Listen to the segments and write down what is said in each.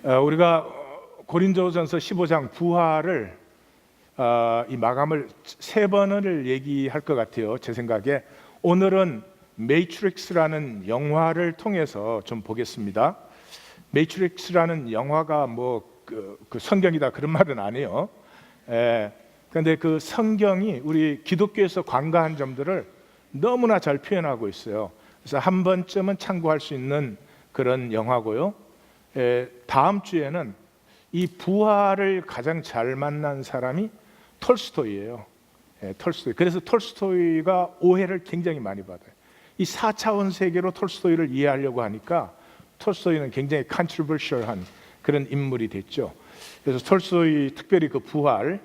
우리가 고린도전서 15장 부활을 이 마감을 3번을 얘기할 것 같아요. 제 생각에 오늘은 매트릭스라는 영화를 통해서 좀 보겠습니다. 매트릭스라는 영화가 그 성경이다 그런 말은 아니에요. 그런데 그 성경이 우리 기독교에서 관과한 점들을 너무나 잘 표현하고 있어요. 그래서 한 번쯤은 참고할 수 있는 그런 영화고요. 다음 주에는 이 부활을 가장 잘 만난 사람이 톨스토이예요. 톨스토이. 그래서 톨스토이가 오해를 굉장히 많이 받아요. 이 4차원 세계로 톨스토이를 이해하려고 하니까 톨스토이는 굉장히 컨트로버셜한 그런 인물이 됐죠. 그래서 톨스토이 특별히 그 부활,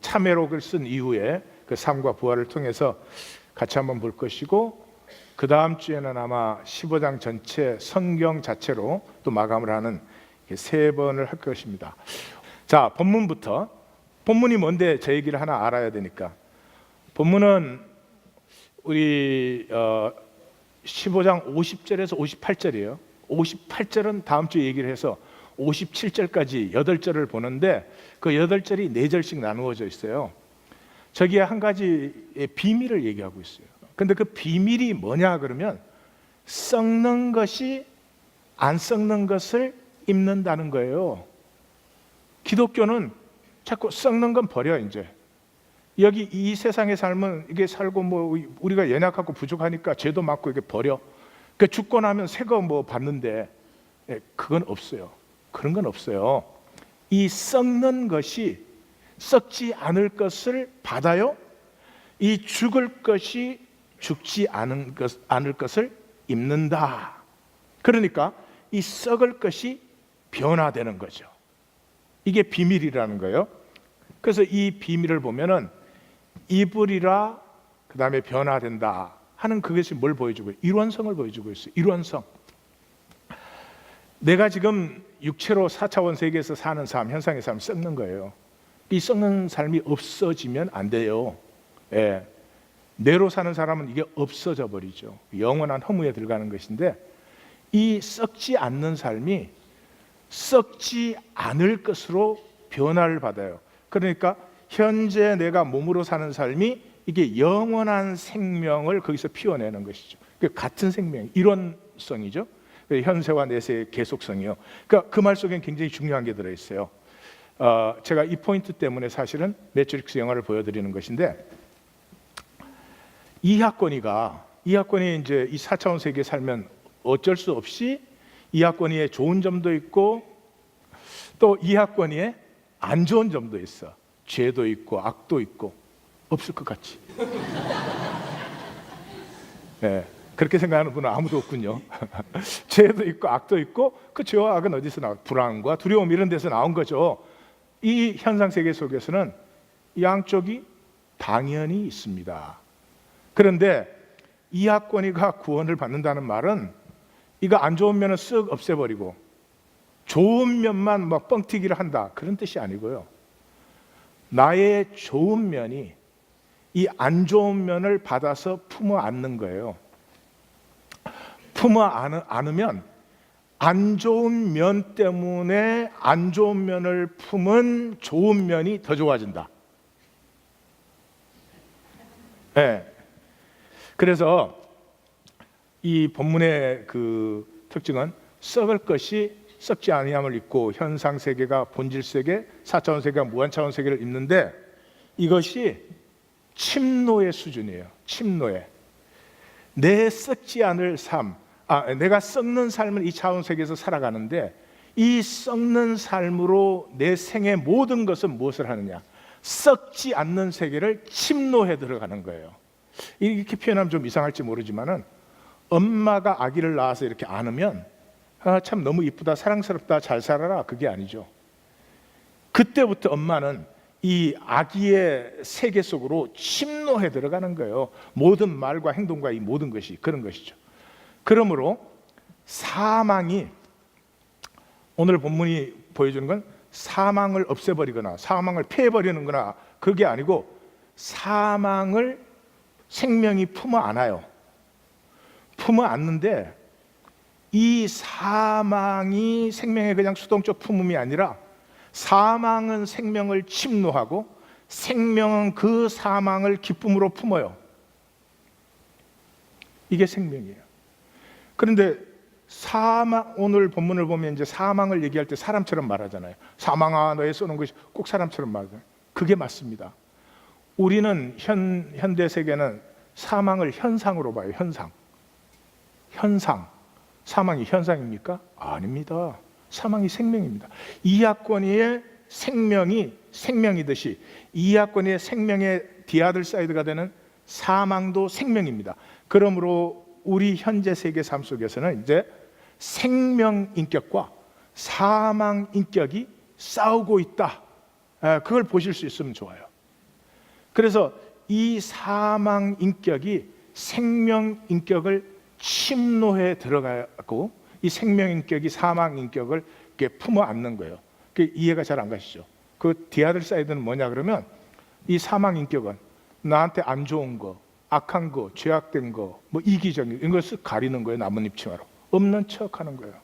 참회록을 쓴 이후에 그 삶과 부활을 통해서 같이 한번 볼 것이고, 그 다음 주에는 아마 15장 전체 성경 자체로 또 마감을 하는 3번을 할 것입니다. 자, 본문부터. 본문이 뭔데 제 얘기를 하나 알아야 되니까. 본문은 우리 15장 50절에서 58절이에요. 58절은 다음 주에 얘기를 해서 57절까지 8절을 보는데 그 8절이 4절씩 나누어져 있어요. 저기에 한 가지의 비밀을 얘기하고 있어요. 근데 그 비밀이 뭐냐 그러면 썩는 것이 안 썩는 것을 입는다는 거예요. 기독교는 자꾸 썩는 건 버려. 이제 여기 이 세상의 삶은 이게 살고 우리가 연약하고 부족하니까 죄도 많고 이게 버려. 그 죽고 나면 새 거 받는데 그건 없어요. 그런 건 없어요. 이 썩는 것이 썩지 않을 것을 받아요. 이 죽을 것이 죽지 않을 것을 입는다. 그러니까 이 썩을 것이 변화되는 거죠. 이게 비밀이라는 거예요. 그래서 이 비밀을 보면은 입으리라, 그 다음에 변화된다 하는 그것이 뭘 보여주고 있어요? 일원성을 보여주고 있어요. 일원성. 내가 지금 육체로 4차원 세계에서 사는 삶, 현상의 삶 썩는 거예요. 이 썩는 삶이 없어지면 안 돼요. 뇌로 사는 사람은 이게 없어져 버리죠. 영원한 허무에 들어가는 것인데, 이 썩지 않는 삶이 썩지 않을 것으로 변화를 받아요. 그러니까 현재 내가 몸으로 사는 삶이 이게 영원한 생명을 거기서 피워내는 것이죠. 같은 생명, 일원성이죠. 현세와 내세의 계속성이요. 그러니까 그 말 속엔 굉장히 중요한 게 들어있어요. 제가 이 포인트 때문에 사실은 매트릭스 영화를 보여드리는 것인데, 이하권이 이제 이 4차원 세계에 살면 어쩔 수 없이 이하권이의 좋은 점도 있고 또 이하권이의 안 좋은 점도 있어. 죄도 있고 악도 있고. 없을 것 같지? 그렇게 생각하는 분은 아무도 없군요. 죄도 있고 악도 있고, 그 죄와 악은 어디서 나와? 불안과 두려움 이런 데서 나온 거죠. 이 현상 세계 속에서는 양쪽이 당연히 있습니다. 그런데 이하권이가 구원을 받는다는 말은 이거 안 좋은 면은 쓱 없애버리고 좋은 면만 뻥튀기를 한다 그런 뜻이 아니고요. 나의 좋은 면이 이 안 좋은 면을 받아서 품어 안는 거예요. 품어 안으면 안 좋은 면 때문에 안 좋은 면을 품은 좋은 면이 더 좋아진다. 그래서 이 본문의 그 특징은 썩을 것이 썩지 아니함을 입고 현상 세계가 본질 세계, 4차원 세계가 무한차원 세계를 입는데, 이것이 침노의 수준이에요. 침노의. 내 썩지 않을 삶, 내가 썩는 삶을 이 차원 세계에서 살아가는데, 이 썩는 삶으로 내 생의 모든 것은 무엇을 하느냐? 썩지 않는 세계를 침노해 들어가는 거예요. 이렇게 표현하면 좀 이상할지 모르지만은, 엄마가 아기를 낳아서 이렇게 안으면 참 너무 이쁘다, 사랑스럽다, 잘 살아라, 그게 아니죠. 그때부터 엄마는 이 아기의 세계 속으로 침노해 들어가는 거예요. 모든 말과 행동과 이 모든 것이 그런 것이죠. 그러므로 사망이, 오늘 본문이 보여주는 건 사망을 없애버리거나 사망을 폐해버리는 거나 그게 아니고, 사망을 생명이 품어 안아요. 품어 안는데 이 사망이 생명의 그냥 수동적 품음이 아니라 사망은 생명을 침노하고 생명은 그 사망을 기쁨으로 품어요. 이게 생명이에요. 그런데 오늘 본문을 보면 이제 사망을 얘기할 때 사람처럼 말하잖아요. 사망아 너의 쏘는 것이 꼭 사람처럼 말하잖아요. 그게 맞습니다. 우리는 현대 세계는 사망을 현상으로 봐요. 현상. 사망이 현상입니까? 아닙니다. 사망이 생명입니다. 이하권이의 생명이 생명이듯이 이하권이의 생명의 디아들 사이드가 되는 사망도 생명입니다. 그러므로 우리 현재 세계 삶 속에서는 이제 생명 인격과 사망 인격이 싸우고 있다. 그걸 보실 수 있으면 좋아요. 그래서 이 사망 인격이 생명 인격을 침노해 들어가고 이 생명 인격이 사망 인격을 이렇게 품어 안는 거예요. 그게 이해가 잘 안 가시죠? 그 디아들 사이드는 뭐냐 그러면 이 사망 인격은 나한테 안 좋은 거, 악한 거, 죄악된 거, 뭐 이기적인 이런 것을 가리는 거예요. 나뭇잎 치마로 없는 척하는 거예요.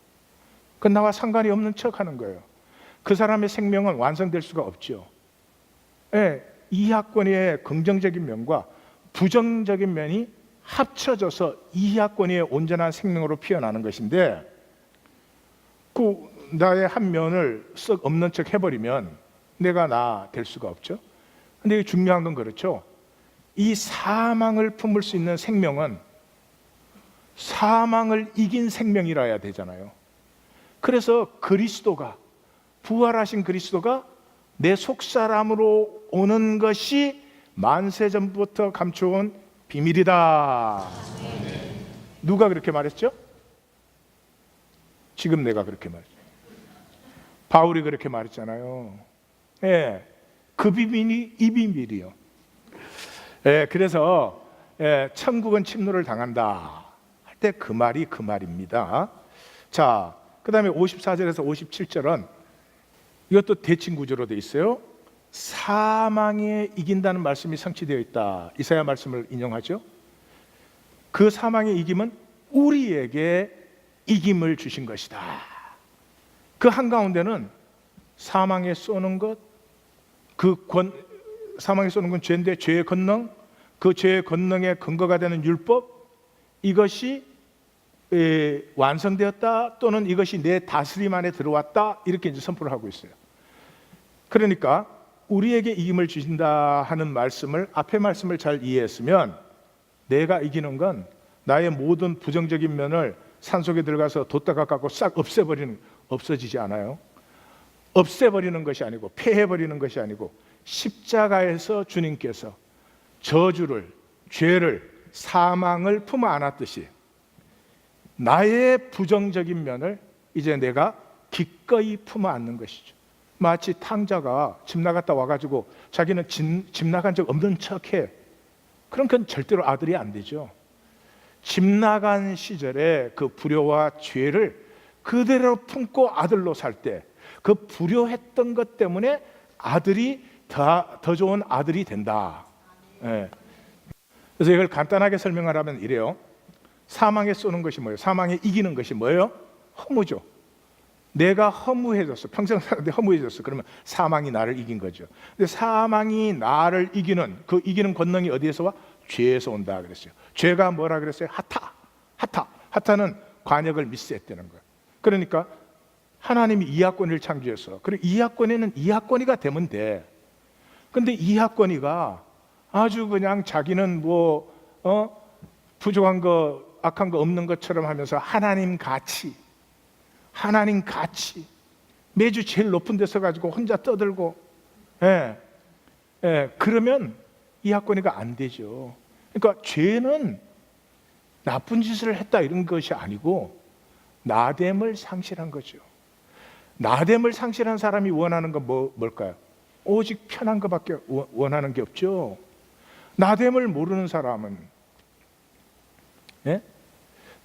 그 나와 상관이 없는 척하는 거예요. 그 사람의 생명은 완성될 수가 없죠. 예, 이하권의 긍정적인 면과 부정적인 면이 합쳐져서 이하권의 온전한 생명으로 피어나는 것인데, 그 나의 한 면을 썩 없는 척 해버리면 내가 나 될 수가 없죠. 근데 중요한 건 그렇죠. 이 사망을 품을 수 있는 생명은 사망을 이긴 생명이라야 되잖아요. 그래서 그리스도가, 부활하신 그리스도가 내 속사람으로 오는 것이 만세전부터 감춰온 비밀이다. 누가 그렇게 말했죠? 지금 내가 그렇게 말했죠. 바울이 그렇게 말했잖아요. 예, 그 비밀이 이 비밀이요. 예, 그래서 천국은 침노를 당한다 할 때 그 말이 그 말입니다. 자, 그 다음에 54절에서 57절은 이것도 대칭 구조로 되어 있어요. 사망에 이긴다는 말씀이 성취되어 있다. 이사야 말씀을 인용하죠. 그 사망의 이김은 우리에게 이김을 주신 것이다. 그 한가운데는 사망에 쏘는 것, 사망에 쏘는 건 죄인데 죄의 권능, 그 죄의 권능의 근거가 되는 율법, 이것이 완성되었다 또는 이것이 내 다스림 안에 들어왔다, 이렇게 이제 선포를 하고 있어요. 그러니까 우리에게 이김을 주신다 하는 말씀을, 앞의 말씀을 잘 이해했으면 내가 이기는 건 나의 모든 부정적인 면을 산속에 들어가서 돛다가 깎고 싹 없어지지 않아요. 없애버리는 것이 아니고 폐해버리는 것이 아니고 십자가에서 주님께서 저주를, 죄를, 사망을 품어 안았듯이 나의 부정적인 면을 이제 내가 기꺼이 품어 안는 것이죠. 마치 탕자가 집 나갔다 와가지고 자기는 집 나간 적 없는 척해. 그럼 그건 절대로 아들이 안 되죠. 집 나간 시절에 그 불효와 죄를 그대로 품고 아들로 살 때 그 불효했던 것 때문에 아들이 더 좋은 아들이 된다. 예. 그래서 이걸 간단하게 설명하라면 이래요. 사망에 쏘는 것이 뭐예요? 사망에 이기는 것이 뭐예요? 허무죠. 내가 허무해졌어. 평생 살았는데 허무해졌어. 그러면 사망이 나를 이긴 거죠. 근데 사망이 나를 이기는 그 이기는 권능이 어디에서 와? 죄에서 온다 그랬어요. 죄가 뭐라 그랬어요? 하타는 관역을 미스했다는 거예요. 그러니까 하나님이 이하권을 창조했어. 그리고 이하권에는 이하권이가 되면 돼. 근데 이하권이가 아주 그냥 자기는 부족한 거, 악한 거 없는 것처럼 하면서 하나님 같이 매주 제일 높은 데서 가지고 혼자 떠들고, 그러면 이하권이가 안 되죠. 그러니까 죄는 나쁜 짓을 했다 이런 것이 아니고 나됨을 상실한 거죠. 나됨을 상실한 사람이 원하는 건 뭘까요? 오직 편한 것밖에 원하는 게 없죠. 나됨을 모르는 사람은,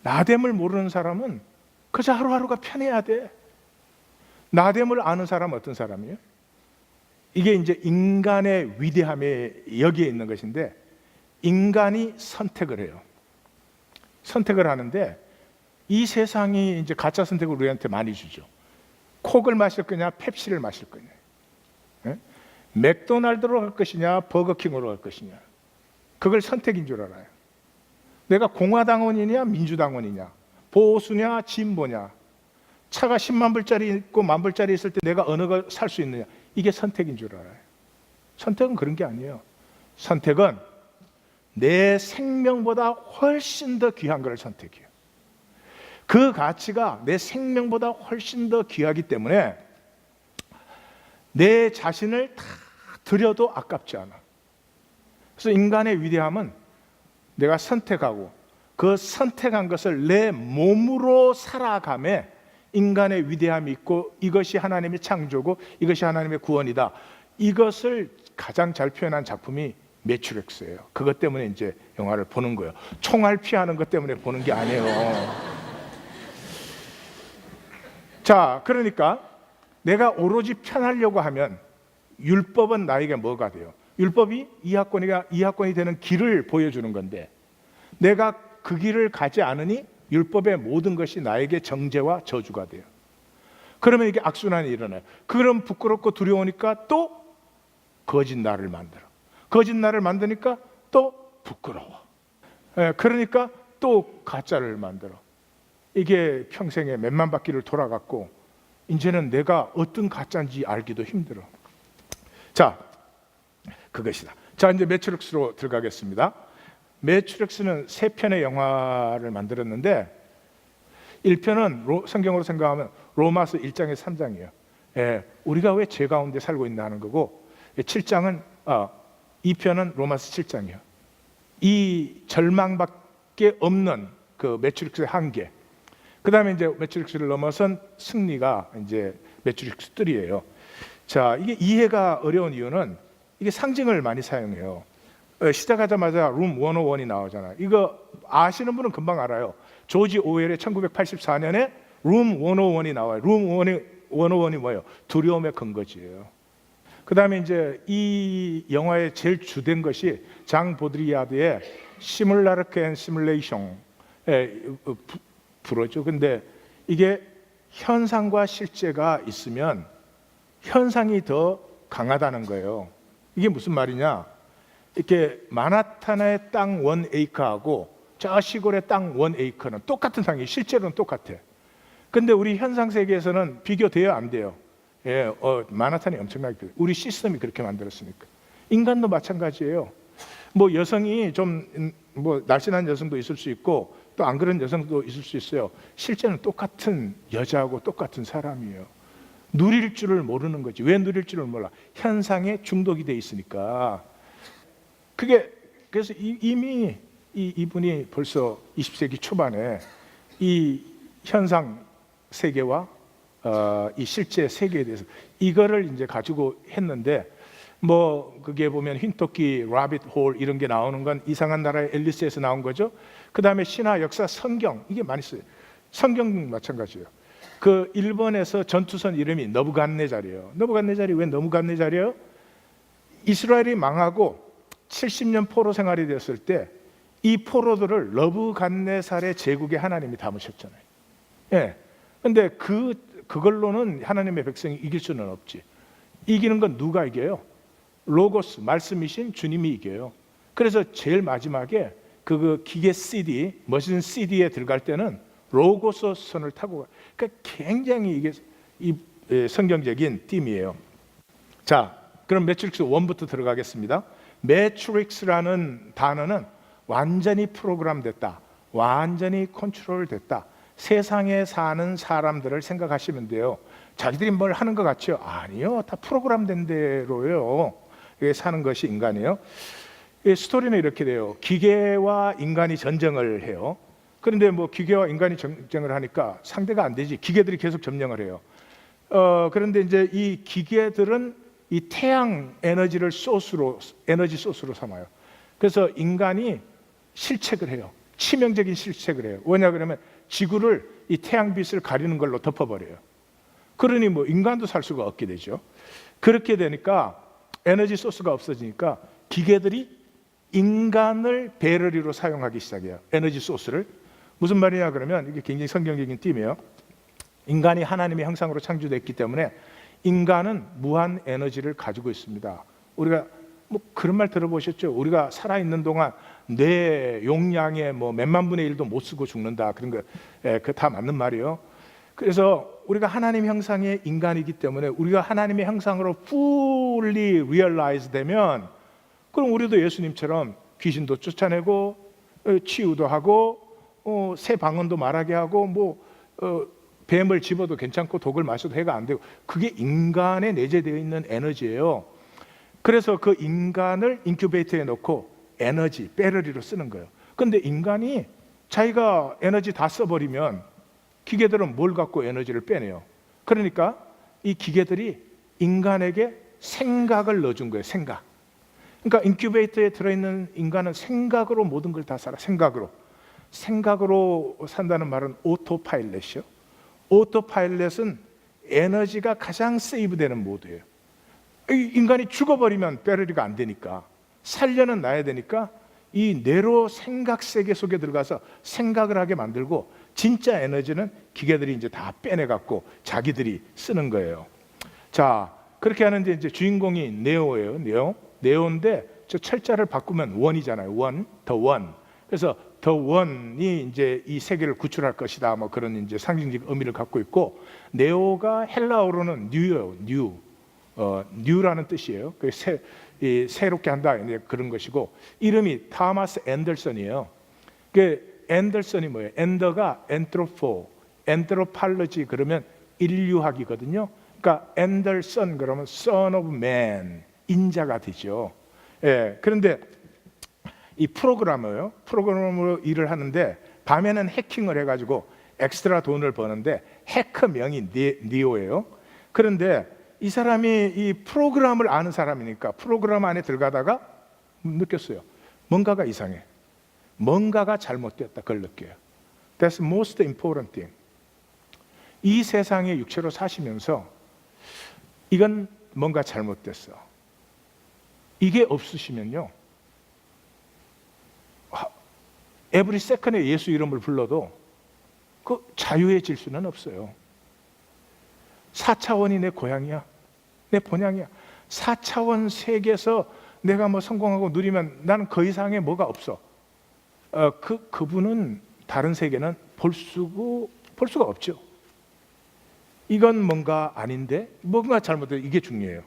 나됨을 모르는 사람은 그저 하루하루가 편해야 돼. 나됨을 아는 사람은 어떤 사람이에요? 이게 이제 인간의 위대함에 여기에 있는 것인데, 인간이 선택을 해요. 선택을 하는데 이 세상이 이제 가짜 선택을 우리한테 많이 주죠. 콕을 마실 거냐, 펩시를 마실 거냐, 예? 맥도날드로 갈 것이냐, 버거킹으로 갈 것이냐, 그걸 선택인 줄 알아요. 내가 공화당원이냐, 민주당원이냐, 보수냐, 진보냐, 차가 10만 불짜리 있고 1만 불짜리 있을 때 내가 어느 걸 살 수 있느냐, 이게 선택인 줄 알아요. 선택은 그런 게 아니에요. 선택은 내 생명보다 훨씬 더 귀한 걸 선택해요. 그 가치가 내 생명보다 훨씬 더 귀하기 때문에 내 자신을 다 드려도 아깝지 않아. 그래서 인간의 위대함은 내가 선택하고 그 선택한 것을 내 몸으로 살아감에 인간의 위대함이 있고, 이것이 하나님의 창조고 이것이 하나님의 구원이다. 이것을 가장 잘 표현한 작품이 매트릭스예요. 그것 때문에 이제 영화를 보는 거예요. 총알 피하는 것 때문에 보는 게 아니에요. 자, 그러니까 내가 오로지 편하려고 하면 율법은 나에게 뭐가 돼요? 율법이 이하권이 되는 길을 보여주는 건데, 내가 그 길을 가지 않으니 율법의 모든 것이 나에게 정죄와 저주가 돼요. 그러면 이게 악순환이 일어나요. 그럼 부끄럽고 두려우니까 또 거짓 나를 만들어. 거짓 나를 만드니까 또 부끄러워. 그러니까 또 가짜를 만들어. 이게 평생에 몇만 바퀴를 돌아갔고 이제는 내가 어떤 가짜인지 알기도 힘들어. 자, 그것이다. 자, 이제 매트릭스로 들어가겠습니다. 매트릭스는 3편의 영화를 만들었는데 1편은 성경으로 생각하면 로마서 1장에서 3장이에요. 우리가 왜 죄 가운데 살고 있나 하는 거고, 7장은 2편은 로마서 7장이에요. 이 절망밖에 없는 그 매트릭스의 한계. 그 다음에 이제 매트릭스를 넘어선 승리가 이제 매트릭스 3예요. 자, 이게 이해가 어려운 이유는 이게 상징을 많이 사용해요. 시작하자마자 룸 101이 나오잖아요. 이거 아시는 분은 금방 알아요. 조지 오웰의 1984년에 룸 101이 나와요. 룸 101이 뭐예요? 두려움의 근거지예요. 그 다음에 이제 이 영화의 제일 주된 것이 장 보드리아드의 시뮬라르크 앤 시뮬레이션의 불어죠. 근데 이게 현상과 실제가 있으면 현상이 더 강하다는 거예요. 이게 무슨 말이냐? 이렇게 마나탄의 땅 1에이커하고 저 시골의 땅 1에이커는 똑같은 땅이에요. 실제로는 똑같아. 근데 우리 현상 세계에서는 비교돼요, 안 돼요? 마나탄이 엄청나게 커요. 우리 시스템이 그렇게 만들었으니까. 인간도 마찬가지예요. 뭐 여성이 좀 뭐 날씬한 여성도 있을 수 있고 또 안 그런 여성도 있을 수 있어요. 실제는 똑같은 여자하고 똑같은 사람이에요. 누릴 줄을 모르는 거지. 왜 누릴 줄을 몰라? 현상에 중독이 돼 있으니까. 그래서 이미 이분이 벌써 20세기 초반에 이 현상 세계와 이 실제 세계에 대해서 이거를 이제 가지고 했는데, 뭐 그게 보면 흰토끼, 라빗 홀 이런 게 나오는 건 이상한 나라의 앨리스에서 나온 거죠. 그 다음에 신화, 역사, 성경 이게 많이 써요. 성경 마찬가지예요. 그 일본에서 전투선 이름이 너부갓네자리예요. 너부갓네자리 왜 너부갓네자리예요? 이스라엘이 망하고 70년 포로 생활이 되었을 때 이 포로들을 너부갓네살의 제국의 하나님이 담으셨잖아요. 근데 그걸로는 하나님의 백성이 이길 수는 없지. 이기는 건 누가 이겨요? 로고스, 말씀이신 주님이 이겨요. 그래서 제일 마지막에 그 기계 CD, 머신 CD에 들어갈 때는 로고스 선을 타고 가요. 그러니까 굉장히 이게 성경적인 띠이에요. 자, 그럼 매트릭스 1부터 들어가겠습니다. 매트릭스라는 단어는 완전히 프로그램 됐다, 완전히 컨트롤 됐다. 세상에 사는 사람들을 생각하시면 돼요. 자기들이 뭘 하는 것 같죠? 아니요, 다 프로그램 된 대로요. 사는 것이 인간이에요. 스토리는 이렇게 돼요. 기계와 인간이 전쟁을 해요. 그런데 뭐 기계와 인간이 전쟁을 하니까 상대가 안 되지. 기계들이 계속 점령을 해요. 그런데 이제 이 기계들은 이 태양 에너지를 에너지 소스로 삼아요. 그래서 인간이 실책을 해요. 치명적인 실책을 해요. 왜냐 그러면 지구를 이 태양빛을 가리는 걸로 덮어버려요. 그러니 뭐 인간도 살 수가 없게 되죠. 그렇게 되니까 에너지 소스가 없어지니까 기계들이 인간을 배럴리로 사용하기 시작해요. 에너지 소스를. 무슨 말이냐 그러면 이게 굉장히 성경적인 띠이에요. 인간이 하나님의 형상으로 창조됐기 때문에 인간은 무한 에너지를 가지고 있습니다. 우리가 뭐 그런 말 들어보셨죠? 우리가 살아있는 동안 뇌 용량의 뭐 몇만 분의 1도 못 쓰고 죽는다. 그런 거, 그 다 맞는 말이에요. 그래서 우리가 하나님 형상의 인간이기 때문에 우리가 하나님의 형상으로 fully realize 되면, 그럼 우리도 예수님처럼 귀신도 쫓아내고 치유도 하고 새 방언도 말하게 하고 뱀을 집어도 괜찮고 독을 마셔도 해가 안 되고, 그게 인간에 내재되어 있는 에너지예요. 그래서 그 인간을 인큐베이터에 넣고 에너지, 배터리로 쓰는 거예요. 그런데 인간이 자기가 에너지 다 써버리면 기계들은 뭘 갖고 에너지를 빼내요? 그러니까 이 기계들이 인간에게 생각을 넣어준 거예요. 생각. 그러니까 인큐베이터에 들어있는 인간은 생각으로 모든 걸 다 살아. 생각으로 산다는 말은 오토파일럿이요. 오토파일럿은 에너지가 가장 세이브되는 모드예요. 인간이 죽어버리면 배터리가 안 되니까 살려는 놔야 되니까 이 뇌로 생각 세계 속에 들어가서 생각을 하게 만들고, 진짜 에너지는 기계들이 이제 다 빼내갖고 자기들이 쓰는 거예요. 자, 그렇게 하는데 이제 주인공이 네오예요. 네오인데 저 철자를 바꾸면 원이잖아요. 더 원. 그래서 더 원이 이제 이 세계를 구출할 것이다. 뭐 그런 이제 상징적 의미를 갖고 있고, 네오가 헬라어로는 뉴예요. 뉴라는 뜻이에요. 그 새롭게 한다, 이제 그런 것이고, 이름이 타마스 앤더슨이에요. 그 앤더슨이 뭐예요? 앤더가 엔트로팔로지 그러면 인류학이거든요. 그러니까 앤더슨 그러면 son of man, 인자가 되죠. 예, 그런데 이 프로그래머로 일을 하는데 밤에는 해킹을 해가지고 엑스트라 돈을 버는데 해커명이 니오예요. 그런데 이 사람이 이 프로그램을 아는 사람이니까 프로그램 안에 들어가다가 느꼈어요. 뭔가가 이상해. 뭔가가 잘못됐다. 그걸 느껴요. That's most important thing. 이 세상에 육체로 사시면서 이건 뭔가 잘못됐어. 이게 없으시면요, 에브리 세컨에 예수 이름을 불러도 그 자유해질 수는 없어요. 4차원이 내 고향이야, 내 본향이야. 4차원 세계에서 내가 뭐 성공하고 누리면 나는 그 이상의 뭐가 없어. 그분은 다른 세계는 볼 수가 없죠. 이건 뭔가 아닌데, 뭔가 잘못돼. 이게 중요해요.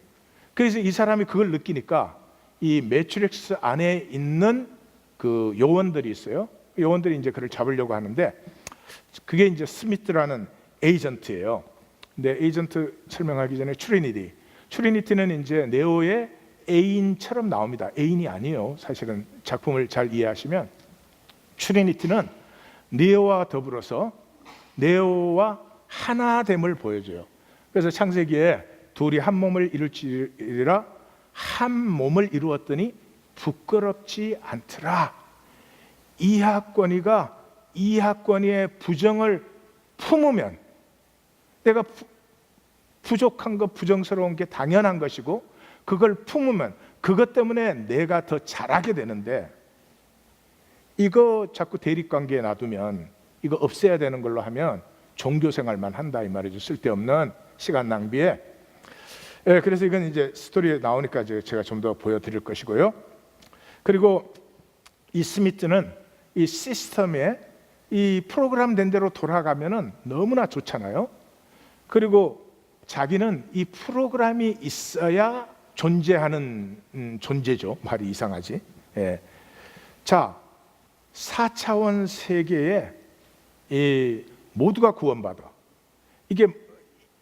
그래서 이 사람이 그걸 느끼니까 이 매트릭스 안에 있는 그 요원들이 있어요. 요원들이 이제 그를 잡으려고 하는데, 그게 이제 스미스라는 에이전트예요. 근데 에이전트 설명하기 전에 트리니티는 이제 네오의 애인처럼 나옵니다. 애인이 아니에요. 사실은 작품을 잘 이해하시면 트리니티는 네오와 더불어서 네오와 하나됨을 보여줘요. 그래서 창세기에 둘이 한 몸을 이룰지라 한 몸을 이루었더니 부끄럽지 않더라. 이하권이의 부정을 품으면, 내가 부족한 것, 부정스러운 게 당연한 것이고, 그걸 품으면 그것 때문에 내가 더 잘하게 되는데, 이거 자꾸 대립관계에 놔두면, 이거 없애야 되는 걸로 하면 종교생활만 한다 이 말이죠. 쓸데없는 시간 낭비에. 그래서 이건 이제 스토리에 나오니까 제가 좀 더 보여드릴 것이고요. 그리고 이 스미스는 이 시스템에 이 프로그램 된 대로 돌아가면은 너무나 좋잖아요. 그리고 자기는 이 프로그램이 있어야 존재하는 존재죠. 말이 이상하지. 예. 자, 4차원 세계에 모두가 구원받아. 이게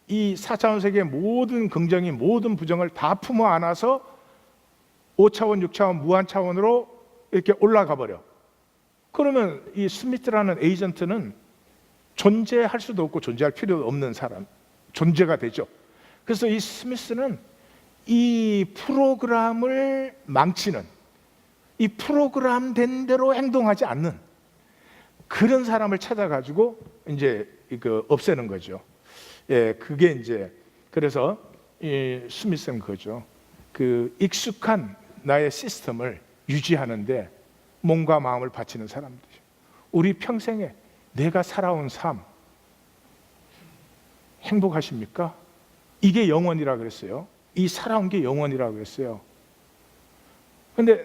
이 4차원 세계의 모든 긍정이 모든 부정을 다 품어 안아서 5차원, 6차원, 무한 차원으로 이렇게 올라가 버려. 그러면 이 스미스라는 에이전트는 존재할 수도 없고 존재할 필요도 없는 사람, 존재가 되죠. 그래서 이 스미스는 이 프로그램을 망치는, 이 프로그램 된 대로 행동하지 않는 그런 사람을 찾아가지고 이제 이거 없애는 거죠. 예, 그게 이제 그래서 이 스미스는 그거죠. 그 익숙한 나의 시스템을 유지하는데 몸과 마음을 바치는 사람들이죠. 우리 평생에 내가 살아온 삶 행복하십니까? 이게 영원이라 그랬어요. 이 살아온 게 영원이라 그랬어요. 근데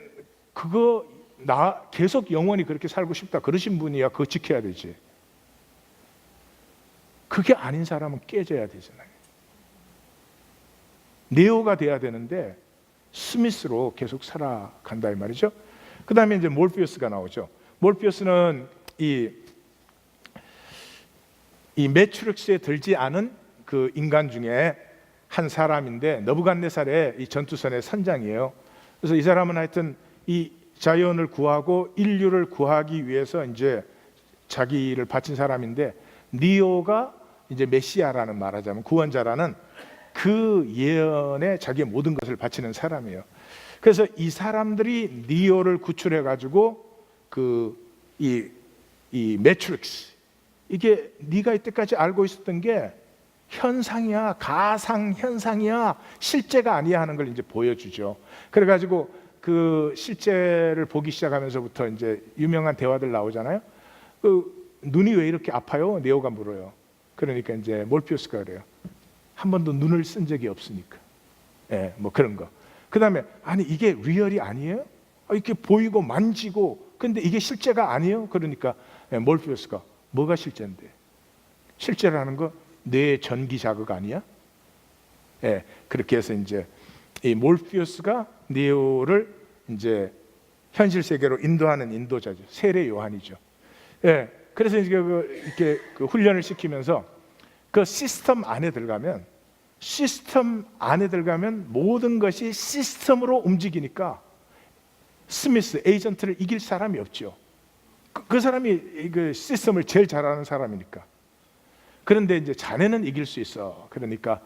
그거 나 계속 영원히 그렇게 살고 싶다 그러신 분이야 그거 지켜야 되지. 그게 아닌 사람은 깨져야 되잖아요. 네오가 돼야 되는데 스미스로 계속 살아간다 이 말이죠. 그 다음에 이제 몰피우스가 나오죠. 몰피우스는 이 매트릭스에 들지 않은 그 인간 중에 한 사람인데 너부갓네살의 이 전투선의 선장이에요. 그래서 이 사람은 하여튼 이 자연을 구하고 인류를 구하기 위해서 이제 자기를 바친 사람인데 니오가 이제 메시아라는 말하자면 구원자라는 그 예언에 자기의 모든 것을 바치는 사람이에요. 그래서 이 사람들이 니오를 구출해 가지고 이 매트릭스 이게 네가 이때까지 알고 있었던 게 현상이야, 가상 현상이야, 실제가 아니야 하는 걸 이제 보여주죠. 그래가지고 그 실제를 보기 시작하면서부터 이제 유명한 대화들 나오잖아요. 눈이 왜 이렇게 아파요? 네오가 물어요. 그러니까 이제 몰피우스가 그래요. 한 번도 눈을 쓴 적이 없으니까. 예, 뭐 그런 거. 그 다음에 아니 이게 리얼이 아니에요? 이렇게 보이고 만지고 근데 이게 실제가 아니에요? 그러니까 몰피우스가 뭐가 실제인데? 실제라는 거 뇌의 전기 자극 아니야? 예, 그렇게 해서 이제 이 몰피우스가 네오를 이제 현실 세계로 인도하는 인도자죠. 세례 요한이죠. 예, 그래서 이제 이렇게 훈련을 시키면서 그 시스템 안에 들어가면 모든 것이 시스템으로 움직이니까 스미스 에이전트를 이길 사람이 없죠. 그 사람이 그 시스템을 제일 잘하는 사람이니까. 그런데 이제 자네는 이길 수 있어. 그러니까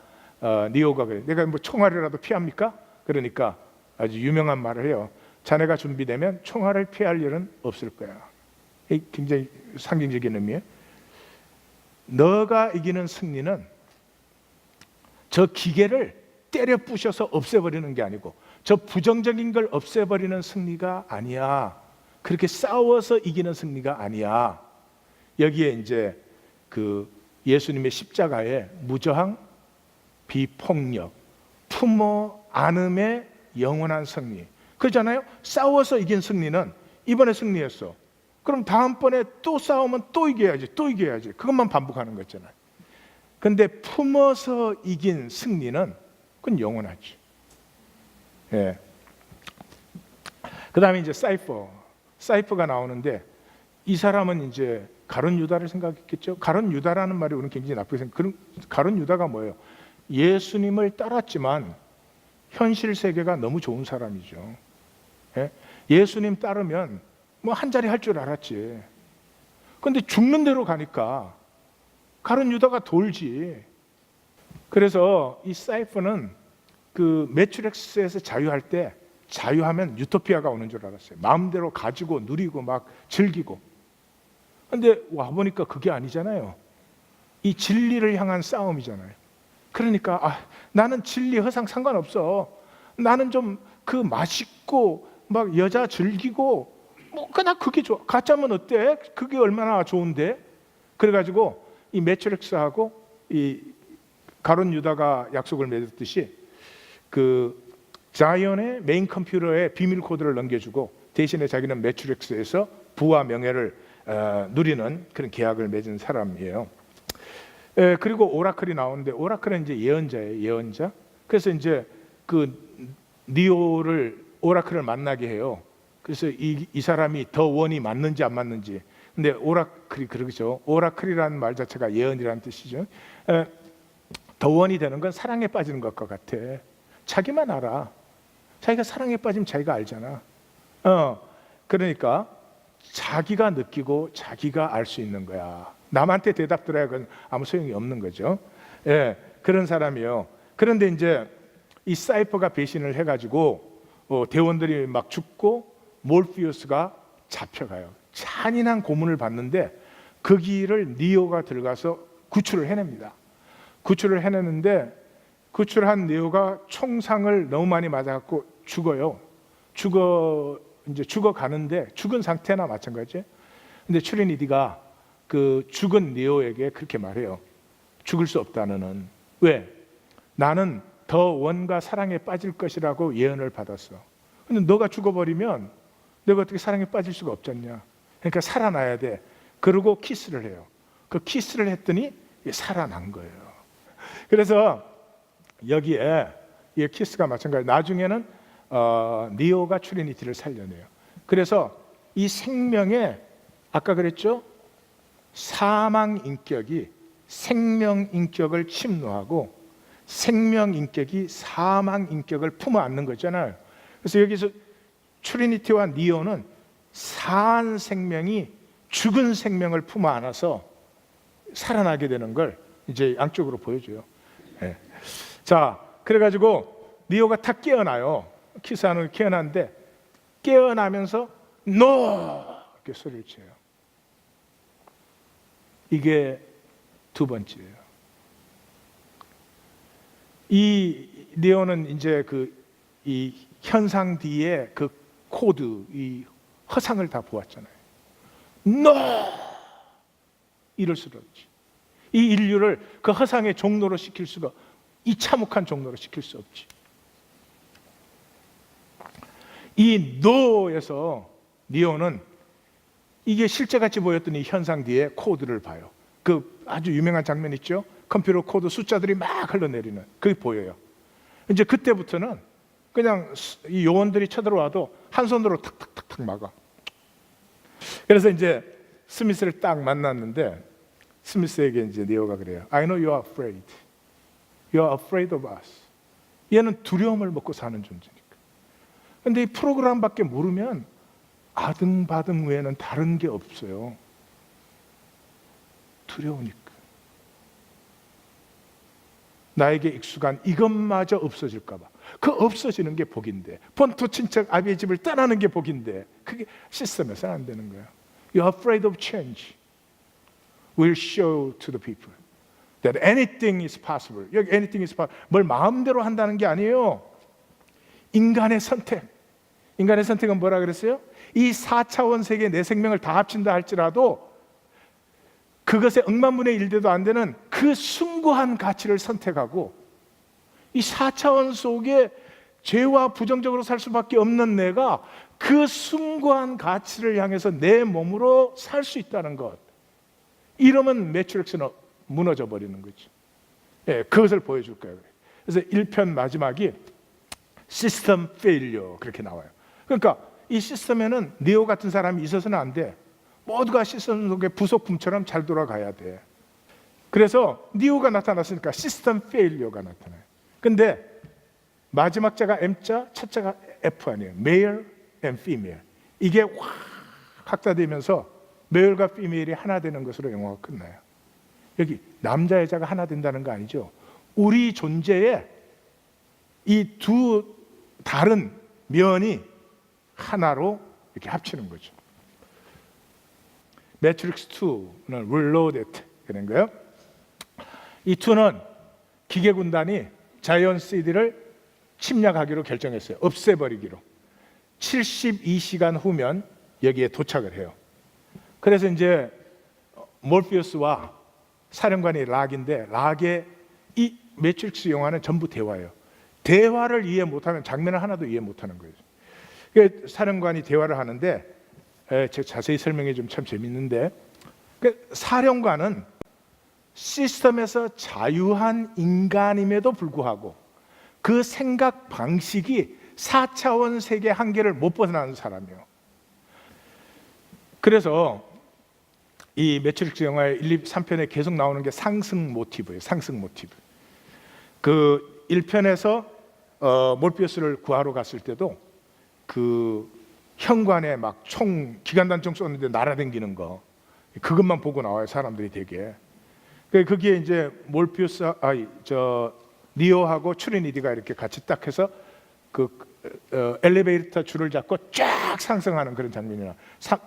니오가 그래. 내가 뭐 총알이라도 피합니까? 그러니까 아주 유명한 말을 해요. 자네가 준비되면 총알을 피할 일은 없을 거야. 굉장히 상징적인 의미예요. 너가 이기는 승리는 저 기계를 때려 부셔서 없애버리는 게 아니고 저 부정적인 걸 없애버리는 승리가 아니야. 그렇게 싸워서 이기는 승리가 아니야. 여기에 이제 그 예수님의 십자가의 무저항, 비폭력, 품어 안음의 영원한 승리. 그렇잖아요. 싸워서 이긴 승리는 이번에 승리했어. 그럼 다음번에 또 싸우면 또 이겨야지. 그것만 반복하는 거잖아요. 근데 품어서 이긴 승리는 그건 영원하지. 예. 그 다음에 이제 사이퍼가 나오는데 이 사람은 이제 가룟 유다를 생각했겠죠. 가룟 유다라는 말이 우리는 굉장히 나쁘게 생각해요. 가룟 유다가 뭐예요? 예수님을 따랐지만 현실 세계가 너무 좋은 사람이죠. 예? 예수님 따르면 뭐 한 자리 할 줄 알았지. 근데 죽는 대로 가니까 가룟 유다가 돌지. 그래서 이 사이퍼는 그 매트릭스에서 자유할 때 자유하면 유토피아가 오는 줄 알았어요. 마음대로 가지고 누리고 막 즐기고. 근데 와보니까 그게 아니잖아요. 이 진리를 향한 싸움이잖아요. 그러니까 나는 진리 허상 상관없어. 나는 좀 그 맛있고 막 여자 즐기고 뭐 그냥 그게 좋아. 가짜면 어때? 그게 얼마나 좋은데? 그래가지고 이 매트릭스하고 이 가룟 유다가 약속을 맺었듯이 그 자이언의 메인 컴퓨터에 비밀 코드를 넘겨주고 대신에 자기는 매트릭스에서 부와 명예를 누리는 그런 계약을 맺은 사람이에요. 그리고 오라클이 나오는데 오라클은 이제 예언자예요. 예언자. 그래서 이제 그 니오를 오라클을 만나게 해요. 그래서 이 사람이 더 원이 맞는지 안 맞는지. 근데 오라클이 그러죠. 오라클이라는 말 자체가 예언이라는 뜻이죠. 더 원이 되는 건 사랑에 빠지는 것과 같아. 자기만 알아. 자기가 사랑에 빠지면 자기가 알잖아. 그러니까 자기가 느끼고 자기가 알 수 있는 거야. 남한테 대답 들어야 그건 아무 소용이 없는 거죠. 예, 그런 사람이요. 그런데 이제 이 사이퍼가 배신을 해가지고 대원들이 막 죽고 몰피우스가 잡혀가요. 잔인한 고문을 받는데 그 길을 니오가 들어가서 구출을 해냅니다. 구출을 해내는데 구출한 니오가 총상을 너무 많이 맞아갖고 죽어요. 죽어 가는데 죽은 상태나 마찬가지예요. 근데 트리니티가 그 죽은 니오에게 그렇게 말해요. 죽을 수 없다 너는. 왜? 나는 더 원과 사랑에 빠질 것이라고 예언을 받았어. 근데 너가 죽어버리면 내가 어떻게 사랑에 빠질 수가 없잖냐. 그러니까 살아나야 돼. 그러고 키스를 해요. 그 키스를 했더니 살아난 거예요. 그래서 여기에 이 키스가 마찬가지. 나중에는 니오가 트리니티를 살려내요. 그래서 이 생명에 아까 그랬죠? 사망 인격이 생명 인격을 침노하고 생명 인격이 사망 인격을 품어 안는 거잖아요. 그래서 여기서 트리니티와 니오는 산 생명이 죽은 생명을 품어 안아서 살아나게 되는 걸 이제 양쪽으로 보여줘요. 네. 자, 그래가지고 니오가 탁 깨어나요. 키스하는 깨어나는데 깨어나면서 NO! 이렇게 소리를 쳐요. 이게 두 번째예요. 이 니오는 이제 이 현상 뒤에 그 코드, 이 허상을 다 보았잖아요. NO! 이럴 수도 없지. 이 인류를 그 허상의 종로로 시킬 수가, 이 참혹한 종로로 시킬 수 없지. 이 NO에서 니오는 이게 실제같이 보였던 이 현상 뒤에 코드를 봐요. 그 아주 유명한 장면 있죠? 컴퓨터 코드 숫자들이 막 흘러내리는 그게 보여요. 이제 그때부터는 그냥 이 요원들이 쳐들어와도 한 손으로 탁탁탁탁 막아. 그래서 이제 스미스를 딱 만났는데 스미스에게 이제 니오가 그래요. I know you are afraid. You are afraid of us. 얘는 두려움을 먹고 사는 존재니까. 근데 이 프로그램밖에 모르면 아등바등 외에는 다른 게 없어요. 두려우니까. 나에게 익숙한 이것마저 없어질까 봐. 그 없어지는 게 복인데, 본토 친척 아비의 집을 떠나는 게 복인데, 그게 시스템에서는 안 되는 거예요. You are afraid of change. We'll show to the people that anything is possible. 여기 anything is possible. 뭘 마음대로 한다는 게 아니에요. 인간의 선택. 인간의 선택은 뭐라 그랬어요? 이 4차원 세계 내 생명을 다 합친다 할지라도 그것에 억만분의 1대도 안 되는 그 숭고한 가치를 선택하고 이 4차원 속에 죄와 부정적으로 살 수밖에 없는 내가 그 숭고한 가치를 향해서 내 몸으로 살 수 있다는 것. 이러면 매트릭스는 무너져 버리는 거죠. 예, 그것을 보여줄 거예요. 그래서 1편 마지막이 시스템 페일리어 그렇게 나와요. 그러니까 이 시스템에는 니오 같은 사람이 있어서는 안 돼. 모두가 시스템 속의 부속품처럼 잘 돌아가야 돼. 그래서 니오가 나타났으니까 시스템 페일리어가 나타나요. 근데 마지막 자가 M자, 첫 자가 F 아니에요. Male and Female. 이게 확 확대되면서 메일과 피메일이 하나 되는 것으로 영화가 끝나요. 여기 남자 여자가 하나 된다는 거 아니죠. 우리 존재에 이 두 다른 면이 하나로 이렇게 합치는 거죠. 매트릭스 2는 Reloaded 그런 거예요. 이 2는 기계군단이 자이언 CD를 침략하기로 결정했어요. 없애버리기로. 72시간 후면 여기에 도착을 해요. 그래서 이제 몰피우스와 사령관이 락인데 락의 이 매트릭스 영화는 전부 대화예요. 대화를 이해 못하면 장면을 하나도 이해 못하는 거예요. 사령관이 대화를 하는데 제가 자세히 설명해 주면 참 재밌는데 사령관은 시스템에서 자유한 인간임에도 불구하고 그 생각 방식이 4차원 세계 한계를 못 벗어나는 사람이에요. 그래서 이 매트릭스 영화의 1, 2, 3편에 계속 나오는 게 상승 모티브예요. 상승 모티브. 그 1편에서 몰피우스를 구하러 갔을 때도 그 현관에 막 총 기관단총 쏘는데 날아다니는 거 그것만 보고 나와요. 사람들이 되게. 그게 이제 몰피우스 니오하고 트리니티가 이렇게 같이 딱 해서 그 엘리베이터 줄을 잡고 쫙 상승하는 그런 장면이나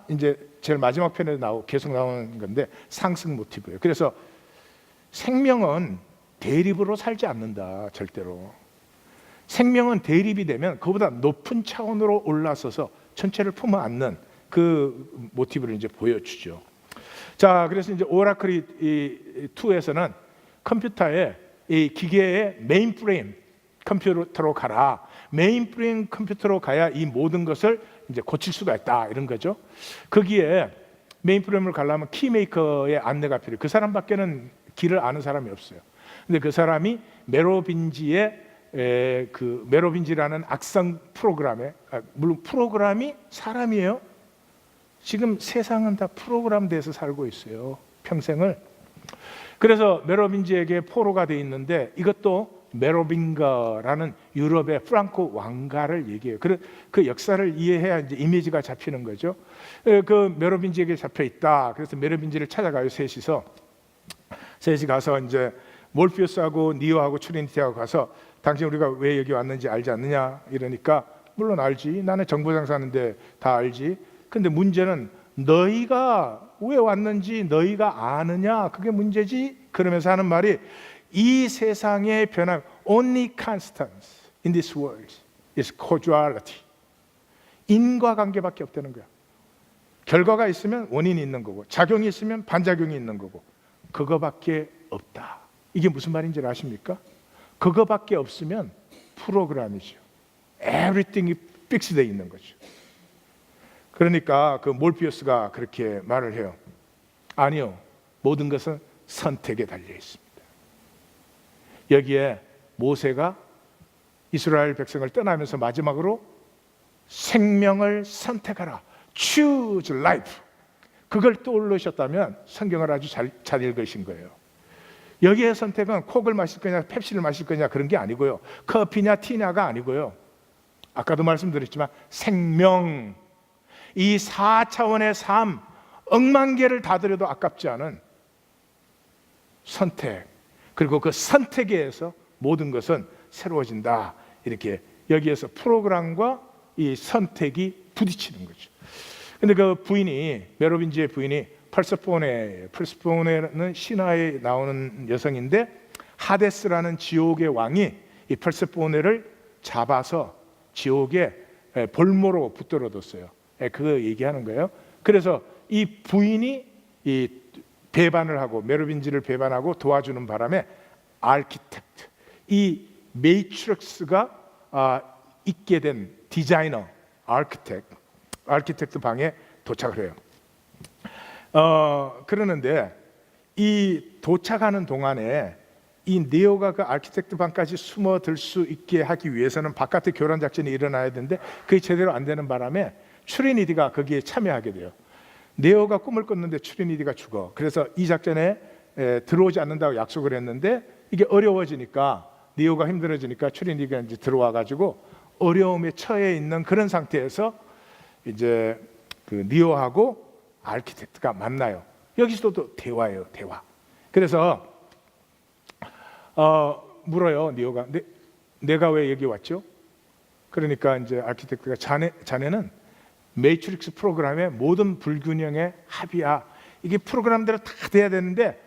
이제 제일 마지막 편에 계속 나오는 건데 상승 모티브예요. 그래서 생명은 대립으로 살지 않는다. 절대로. 생명은 대립이 되면 그보다 높은 차원으로 올라서서 전체를 품어 안는 그 모티브를 이제 보여주죠. 자, 그래서 이제 오라클 2에서는 컴퓨터에 이 기계의 메인프레임 컴퓨터로 가라. 메인프레임 컴퓨터로 가야 이 모든 것을 이제 고칠 수가 있다, 이런 거죠. 거기에 메인프레임을 가려면 키메이커의 안내가 필요해요. 그 사람밖에는 길을 아는 사람이 없어요. 근데 그 사람이 메로빈지의 그 메로빈지라는 악성 프로그램에, 물론 프로그램이 사람이에요. 지금 세상은 다 프로그램돼서 살고 있어요, 평생을. 그래서 메로빈지에게 포로가 돼 있는데, 이것도 메로빙거라는 유럽의 프랑코 왕가를 얘기해요. 그 역사를 이해해야 이제 이미지가 잡히는 거죠. 그 메로빈지에게 잡혀 있다. 그래서 메로빈지를 찾아가요. 셋이 가서 이제 몰피우스하고 니오하고 트리니티하고 가서, 당신 우리가 왜 여기 왔는지 알지 않느냐 이러니까, 물론 알지, 나는 정보장사하는데 다 알지. 근데 문제는 너희가 왜 왔는지 너희가 아느냐, 그게 문제지. 그러면서 하는 말이, 이 세상의 변함, only constants in this world is causality. 인과관계밖에 없다는 거야. 결과가 있으면 원인이 있는 거고, 작용이 있으면 반작용이 있는 거고, 그거밖에 없다. 이게 무슨 말인지 아십니까? 그거밖에 없으면 프로그램이죠. Everything이 픽스되어 있는 거죠. 그러니까 그 몰피우스가 그렇게 말을 해요. 아니요, 모든 것은 선택에 달려 있습니다. 여기에 모세가 이스라엘 백성을 떠나면서 마지막으로 생명을 선택하라, choose life, 그걸 떠올리셨다면 성경을 아주 잘 읽으신 거예요. 여기에 선택은 콕을 마실 거냐 펩시를 마실 거냐 그런 게 아니고요, 커피냐 티냐가 아니고요, 아까도 말씀드렸지만 생명, 이 4차원의 삶, 억만 개를 다 드려도 아깝지 않은 선택, 그리고 그 선택에 의해서 모든 것은 새로워진다. 이렇게 여기에서 프로그램과 이 선택이 부딪히는 거죠. 근데 그 부인이, 메로빈지의 부인이 펄세포네는 신화에 나오는 여성인데, 하데스라는 지옥의 왕이 이 펄세포네를 잡아서 지옥에 볼모로 붙들어뒀어요. 그거 얘기하는 거예요. 그래서 이 부인이 이 배반을 하고, 메로빈지를 배반하고 도와주는 바람에 아키텍트, 이 매트릭스가 있게 된 디자이너, 아키텍트 방에 도착을 해요. 그러는데 이 도착하는 동안에 이 네오가 그 아키텍트 방까지 숨어들 수 있게 하기 위해서는 바깥에 교란 작전이 일어나야 되는데, 그게 제대로 안 되는 바람에 트리니티가 거기에 참여하게 돼요. 네오가 꿈을 꿨는데 트리니티가 죽어. 그래서 이 작전에 들어오지 않는다고 약속을 했는데, 이게 어려워지니까, 네오가 힘들어지니까 트리니티가 이제 들어와 가지고 어려움에 처해 있는 그런 상태에서 이제 그 네오하고 아키텍트가 만나요. 여기서도 대화예요, 대화. 그래서 물어요, 네오가. 내가 왜 여기 왔죠? 그러니까 이제 아키텍트가, 자네는 매트릭스 프로그램의 모든 불균형의 합이야. 이게 프로그램대로 다 돼야 되는데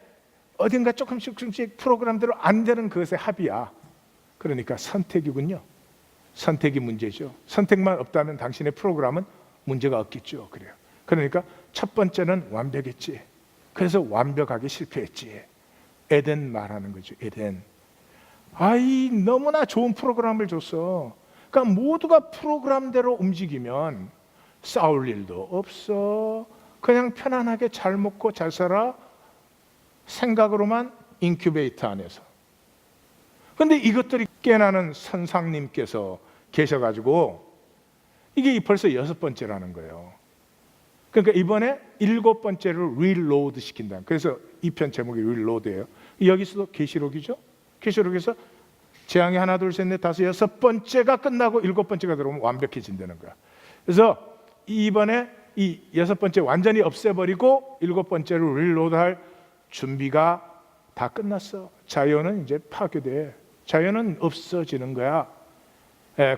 어딘가 조금씩 프로그램대로 안 되는 그것의 합이야. 그러니까 선택이군요. 선택이 문제죠. 선택만 없다면 당신의 프로그램은 문제가 없겠죠. 그래요. 그러니까 첫 번째는 완벽했지. 그래서 완벽하게 실패했지. 에덴 말하는 거죠. 에덴. 아이, 너무나 좋은 프로그램을 줬어. 그러니까 모두가 프로그램대로 움직이면 싸울 일도 없어. 그냥 편안하게 잘 먹고 잘 살아. 생각으로만 인큐베이터 안에서. 근데 이것들이 깨나는 선상님께서 계셔가지고, 이게 벌써 6번째라는 거예요. 그러니까 이번에 7번째를 릴로드 시킨다. 그래서 이 편 제목이 릴로드예요. 여기서도 계시록이죠. 계시록에서 재앙이 하나 둘 셋 넷 다섯 6번째가 끝나고 7번째가 들어오면 완벽해진다는 거야. 그래서 이번에 이 6번째 완전히 없애버리고 7번째로 릴로드할 준비가 다 끝났어. 자연은 이제 파괴돼. 자연은 없어지는 거야.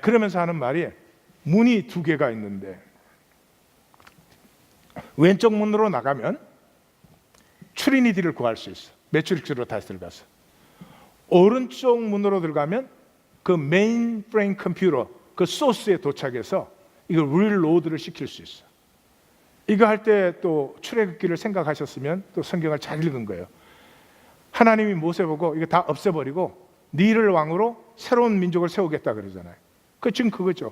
그러면서 하는 말이, 문이 2개가 있는데 왼쪽 문으로 나가면 트리니티를 구할 수 있어. 매트릭스로 다시 들어가서. 오른쪽 문으로 들어가면 그 메인 프레임 컴퓨터, 그 소스에 도착해서 이걸 릴로드를 시킬 수 있어. 이거 할 때 또 출애굽기를 생각하셨으면 또 성경을 잘 읽은 거예요. 하나님이 모세 보고 이거 다 없애버리고 니를 왕으로 새로운 민족을 세우겠다 그러잖아요. 그 지금 그거죠.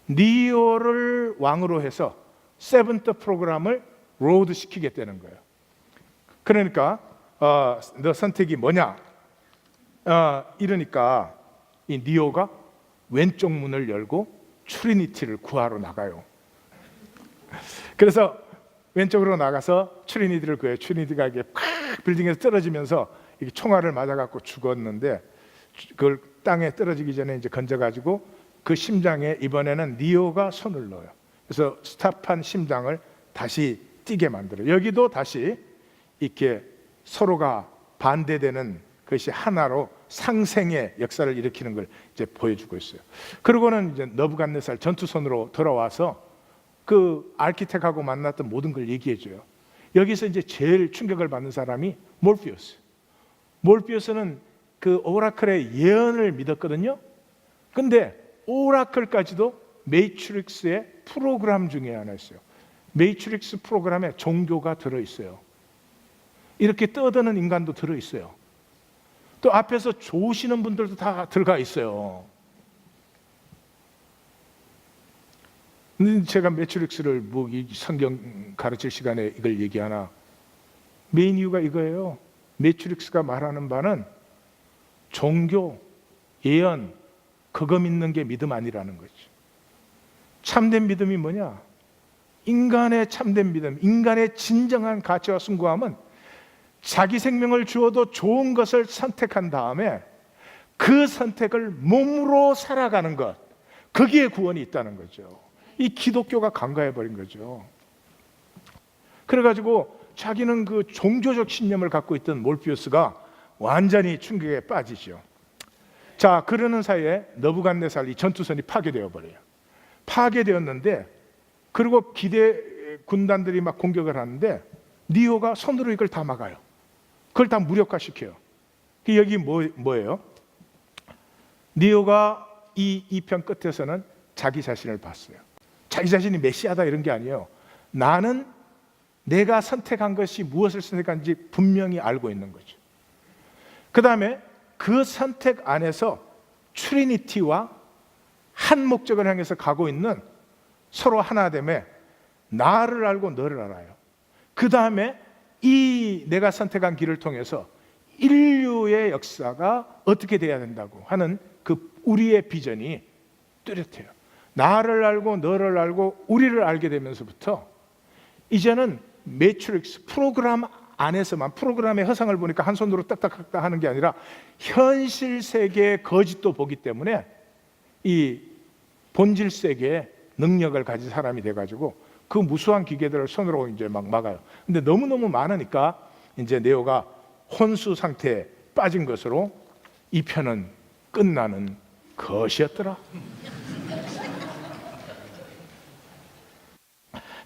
니오를 왕으로 해서 세븐트 프로그램을 로드 시키겠다는 거예요. 그러니까 너 선택이 뭐냐? 이러니까 이 니오가 왼쪽 문을 열고 트리니티를 구하러 나가요. 그래서 왼쪽으로 나가서 트리니티를 구해요. 트리니티가 이게 팍 빌딩에서 떨어지면서 이게 총알을 맞아갖고 죽었는데 그걸 땅에 떨어지기 전에 이제 건져가지고 그 심장에 이번에는 니오가 손을 넣어요. 그래서 스탑한 심장을 다시 뛰게 만들어요. 여기도 다시 이렇게 서로가 반대되는 것이 하나로 상생의 역사를 일으키는 걸 이제 보여주고 있어요. 그러고는 이제 너부갓네살 전투선으로 돌아와서 그 아키텍하고 만났던 모든 걸 얘기해줘요. 여기서 이제 제일 충격을 받는 사람이 몰피우스. 몰피우스는 그 오라클의 예언을 믿었거든요. 근데 오라클까지도 매트릭스의 프로그램 중에 하나였어요. 매트릭스 프로그램에 종교가 들어있어요. 이렇게 떠드는 인간도 들어있어요. 또 앞에서 조시는 분들도 다 들어가 있어요. 근데 제가 매트릭스를 뭐 이 성경 가르칠 시간에 이걸 얘기하나, 메인 이유가 이거예요. 매트릭스가 말하는 바는 종교, 예언, 그거 믿는 게 믿음 아니라는 거죠. 참된 믿음이 뭐냐? 인간의 참된 믿음, 인간의 진정한 가치와 숭고함은 자기 생명을 주어도 좋은 것을 선택한 다음에 그 선택을 몸으로 살아가는 것, 거기에 구원이 있다는 거죠. 이 기독교가 간과해버린 거죠. 그래가지고 자기는 그 종교적 신념을 갖고 있던 몰피우스가 완전히 충격에 빠지죠. 자, 그러는 사이에 너부갓네살 이 전투선이 파괴되어 버려요. 파괴되었는데, 그리고 기대 군단들이 막 공격을 하는데 니오가 손으로 이걸 다 막아요. 그걸 다 무력화시켜요. 여기 뭐예요? 니오가 이 편 끝에서는 자기 자신을 봤어요. 자기 자신이 메시아다 이런 게 아니에요. 나는 내가 선택한 것이 무엇을 선택한지 분명히 알고 있는 거죠. 그 다음에 그 선택 안에서 트리니티와 한 목적을 향해서 가고 있는 서로 하나됨에 나를 알고 너를 알아요. 그 다음에 이 내가 선택한 길을 통해서 인류의 역사가 어떻게 돼야 된다고 하는 그 우리의 비전이 뚜렷해요. 나를 알고 너를 알고 우리를 알게 되면서부터 이제는 매트릭스 프로그램 안에서만, 프로그램의 허상을 보니까 한 손으로 딱딱딱 하는 게 아니라 현실 세계의 거짓도 보기 때문에 이 본질 세계의 능력을 가진 사람이 돼가지고 그 무수한 기계들을 손으로 이제 막 막아요. 근데 너무너무 많으니까 이제 네오가 혼수 상태에 빠진 것으로 이 편은 끝나는 것이었더라.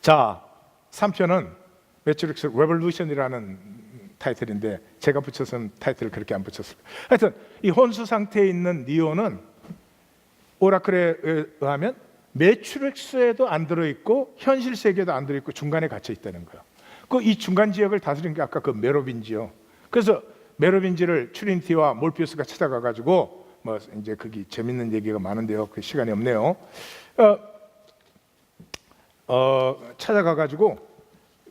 자, 3편은 매트릭스 레볼루션이라는 타이틀인데 제가 붙여서는 타이틀을 그렇게 안 붙였어요. 하여튼 이 혼수 상태에 있는 니오는 오라클에 의하면 매트릭스에도 안 들어있고 현실 세계에도 안 들어있고 중간에 갇혀 있다는 거예요. 그 이 중간 지역을 다스린 게 아까 그 메로빈지요. 그래서 메로빈지를 트리니티와 몰피우스가 찾아가 가지고 뭐 이제 거기 재밌는 얘기가 많은데요. 그 시간이 없네요. 찾아가 가지고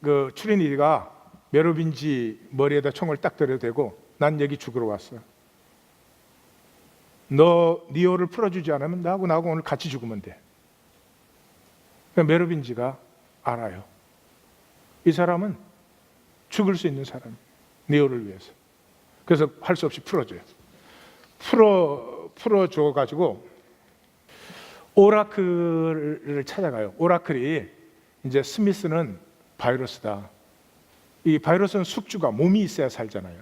그 트리니티가 메로빈지 머리에다 총을 딱 들여대고 난 여기 죽으러 왔어. 너 니오를 풀어주지 않으면 나하고 오늘 같이 죽으면 돼. 그러니까 메로빈지가 알아요. 이 사람은 죽을 수 있는 사람, 니오를 위해서. 그래서 할 수 없이 풀어줘요. 풀어줘 가지고 오라클을 찾아가요. 오라클이 이제 스미스는 바이러스다. 이 바이러스는 숙주가 몸이 있어야 살잖아요.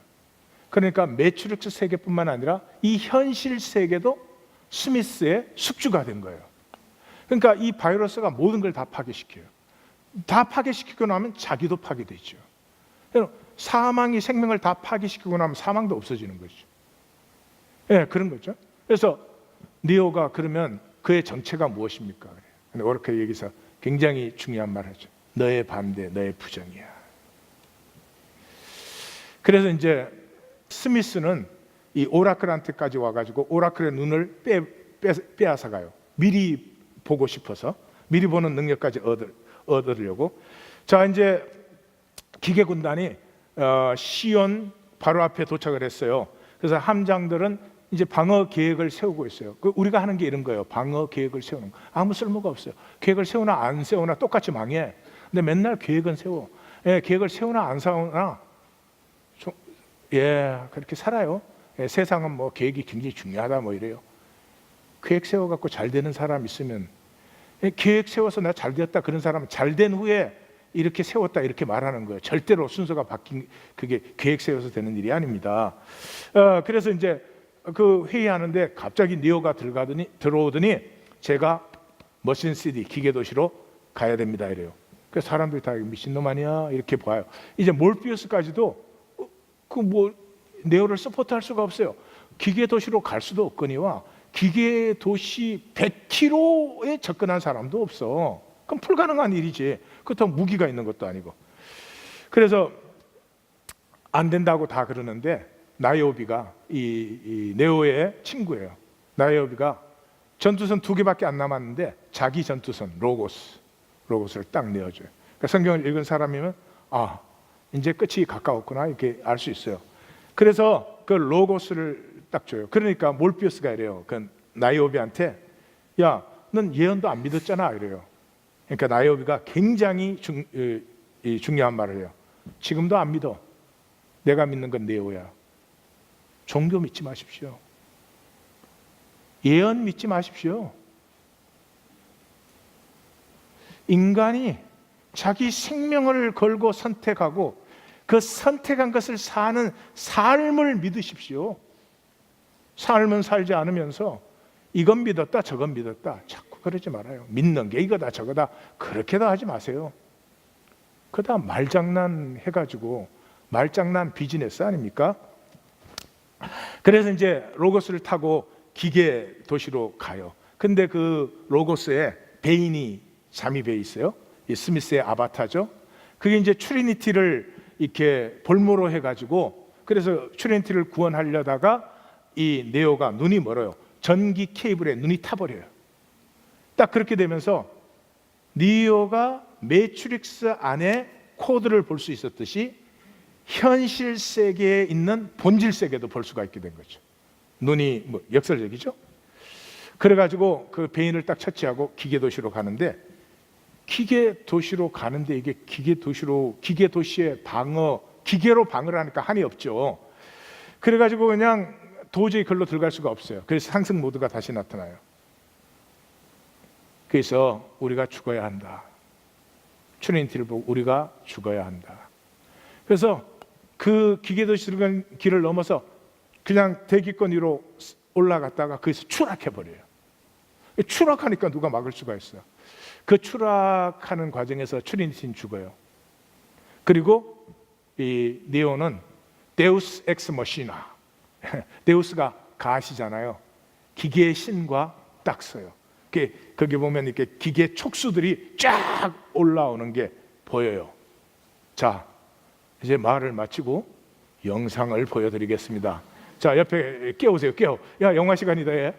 그러니까 매트릭스 세계뿐만 아니라 이 현실 세계도 스미스의 숙주가 된 거예요. 그러니까 이 바이러스가 모든 걸 다 파괴시켜요. 다 파괴시키고 나면 자기도 파괴되죠. 사망이 생명을 다 파괴시키고 나면 사망도 없어지는 거죠. 예, 그런 거죠. 그래서 니오가 그러면 그의 정체가 무엇입니까? 근데 오라클이 여기서 굉장히 중요한 말을 하죠. 너의 반대, 너의 부정이야. 그래서 이제 스미스는 이 오라클한테까지 와가지고 오라클의 눈을 빼앗아가요. 미리 보고 싶어서, 미리 보는 능력까지 얻으려고. 자, 이제 기계 군단이 시온 바로 앞에 도착을 했어요. 그래서 함장들은 이제 방어 계획을 세우고 있어요. 우리가 하는 게 이런 거예요. 방어 계획을 세우는 거. 아무 쓸모가 없어요. 계획을 세우나 안 세우나 똑같이 망해. 근데 맨날 계획은 세워. 예, 계획을 세우나 안 세우나 그렇게 살아요. 예, 세상은 뭐 계획이 굉장히 중요하다 뭐 이래요. 계획 세워갖고 잘 되는 사람 있으면, 계획 세워서 나 잘 되었다 그런 사람은 잘 된 후에 이렇게 세웠다 이렇게 말하는 거예요. 절대로 순서가 바뀐, 그게 계획 세워서 되는 일이 아닙니다. 그래서 이제 그 회의하는데 갑자기 니오가 들어오더니 제가 머신 시티 기계 도시로 가야 됩니다 이래요. 그 사람들이 다 미친놈 아니야 이렇게 봐요. 이제 몰피우스까지도 그 뭐 네오를 서포트할 수가 없어요. 기계 도시로 갈 수도 없거니와 기계 도시 100km에 접근한 사람도 없어. 그럼 불가능한 일이지. 그렇다고 무기가 있는 것도 아니고. 그래서 안 된다고 다 그러는데 나이오비가 이 네오의 친구예요. 나이오비가 전투선 2개밖에 안 남았는데 자기 전투선 로고스를 딱 내어줘요. 그러니까 성경을 읽은 사람이면 이제 끝이 가까웠구나 이렇게 알 수 있어요. 그래서 그 로고스를 딱 줘요. 그러니까 몰피우스가 이래요. 그 나이오비한테 야, 넌 예언도 안 믿었잖아 이래요. 그러니까 나이오비가 굉장히 중요한 말을 해요. 지금도 안 믿어. 내가 믿는 건 네오야. 종교 믿지 마십시오. 예언 믿지 마십시오. 인간이 자기 생명을 걸고 선택하고 그 선택한 것을 사는 삶을 믿으십시오. 삶은 살지 않으면서 이건 믿었다 저건 믿었다 자꾸 그러지 말아요. 믿는 게 이거다 저거다 그렇게도 하지 마세요. 그다 말장난 해가지고 말장난 비즈니스 아닙니까? 그래서 이제 로고스를 타고 기계 도시로 가요. 근데 그 로고스에 베인이 잠입해 있어요. 이 스미스의 아바타죠. 그게 이제 트리니티를 이렇게 볼모로 해가지고, 그래서 트리니티를 구원하려다가 이 네오가 눈이 멀어요. 전기 케이블에 눈이 타버려요. 딱 그렇게 되면서 네오가 매트릭스 안에 코드를 볼 수 있었듯이 현실 세계에 있는 본질 세계도 볼 수가 있게 된 거죠. 눈이 뭐 역설적이죠. 그래가지고 그 베인을 딱 처치하고 기계 도시로 가는데, 기계 도시로 가는데 이게 기계 도시의 기계로 방어를 하니까 한이 없죠. 그래가지고 그냥 도저히 글로 들어갈 수가 없어요. 그래서 상승 모드가 다시 나타나요. 그래서 우리가 죽어야 한다. 트리니티를 보고 우리가 죽어야 한다. 그래서 그 기계 도시 들어간 길을 넘어서 그냥 대기권 위로 올라갔다가 거기서 추락해버려요. 추락하니까 누가 막을 수가 있어요. 그 추락하는 과정에서 트리니티는 죽어요. 그리고 이 네오는 데우스 엑스 머시나, 데우스가 가시잖아요. 기계의 신과 딱 써요. 거기 보면 이렇게 기계 촉수들이 쫙 올라오는 게 보여요. 자, 이제 말을 마치고 영상을 보여드리겠습니다. 자, 옆에 깨우세요. 야, 영화 시간이다. 얘.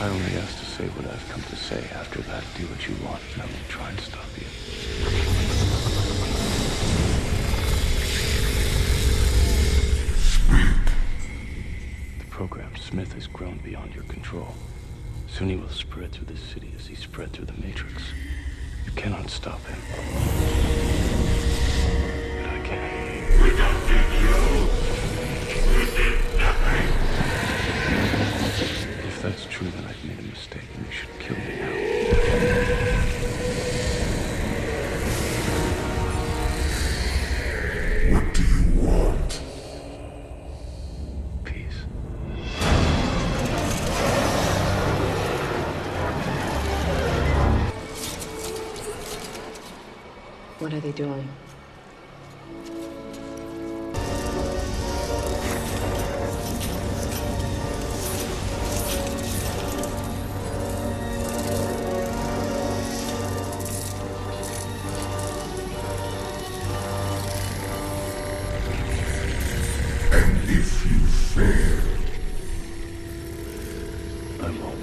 I only asked to say what I've come to say. After that, do what you want, and I won't try and stop you. The program Smith has grown beyond your control. Soon he will spread through this city as he spread through the Matrix. You cannot stop him. But I can. We don't need you! We did nothing! If that's true, then I've made a mistake, and you should kill me now. What do you want? Peace. What are they doing? I won't.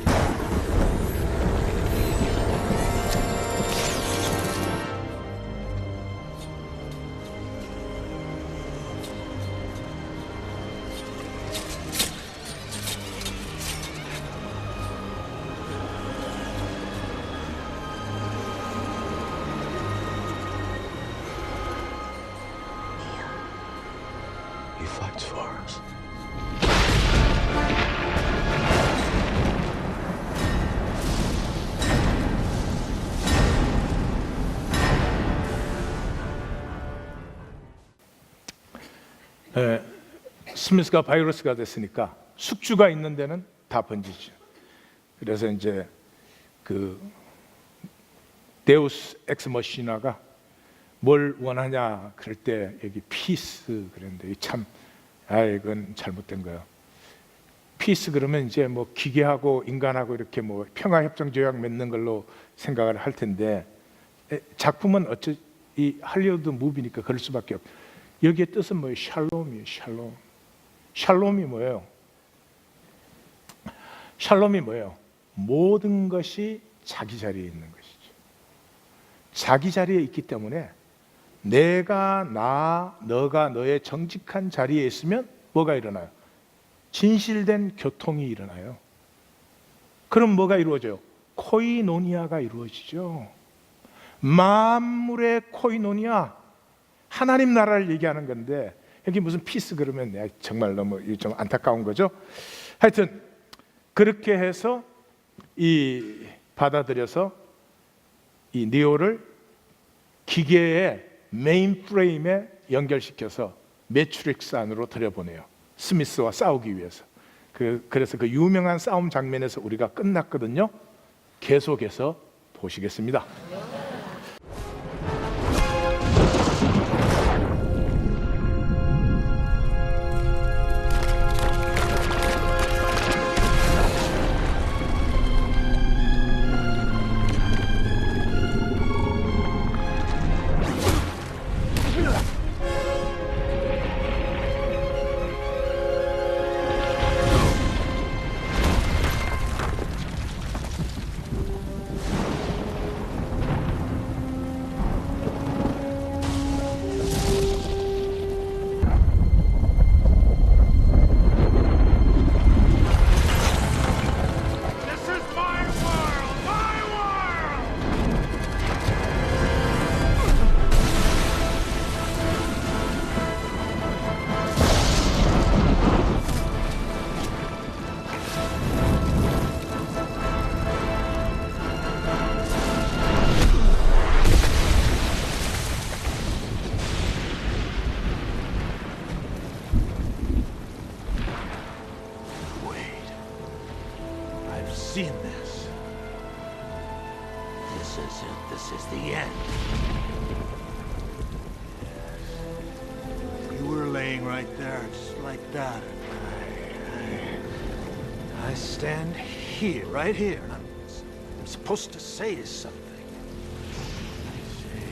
He fights for us. 스미스가 바이러스가 됐으니까 숙주가 있는 데는 다 번지죠. 그래서 이제 그 데우스 엑스 머시나가 뭘 원하냐 그럴 때 여기 피스 그랬는데 참 이건 잘못된 거예요. 피스 그러면 이제 뭐 기계하고 인간하고 이렇게 뭐 평화협정 조약 맺는 걸로 생각을 할 텐데 작품은 이 할리우드 무비니까 그럴 수밖에 없. 여기에 뜻은 뭐예요? 샬롬이에요. 샬롬. 샬롬이 뭐예요? 샬롬이 뭐예요? 모든 것이 자기 자리에 있는 것이죠. 자기 자리에 있기 때문에 내가 너가 너의 정직한 자리에 있으면 뭐가 일어나요? 진실된 교통이 일어나요. 그럼 뭐가 이루어져요? 코이노니아가 이루어지죠. 만물의 코이노니아, 하나님 나라를 얘기하는 건데 여기 무슨 피스 그러면 내가 정말 너무 좀 안타까운 거죠. 하여튼 그렇게 해서 이 받아들여서 이 니오를 기계의 메인 프레임에 연결시켜서 매트릭스 안으로 들여보내요. 스미스와 싸우기 위해서. 그래서 그 유명한 싸움 장면에서 우리가 끝났거든요. 계속해서 보시겠습니다. Seen this. This is it. This is the end. Yes. You were laying right there, just like that. I stand here, right here. I'm supposed to say something. I say,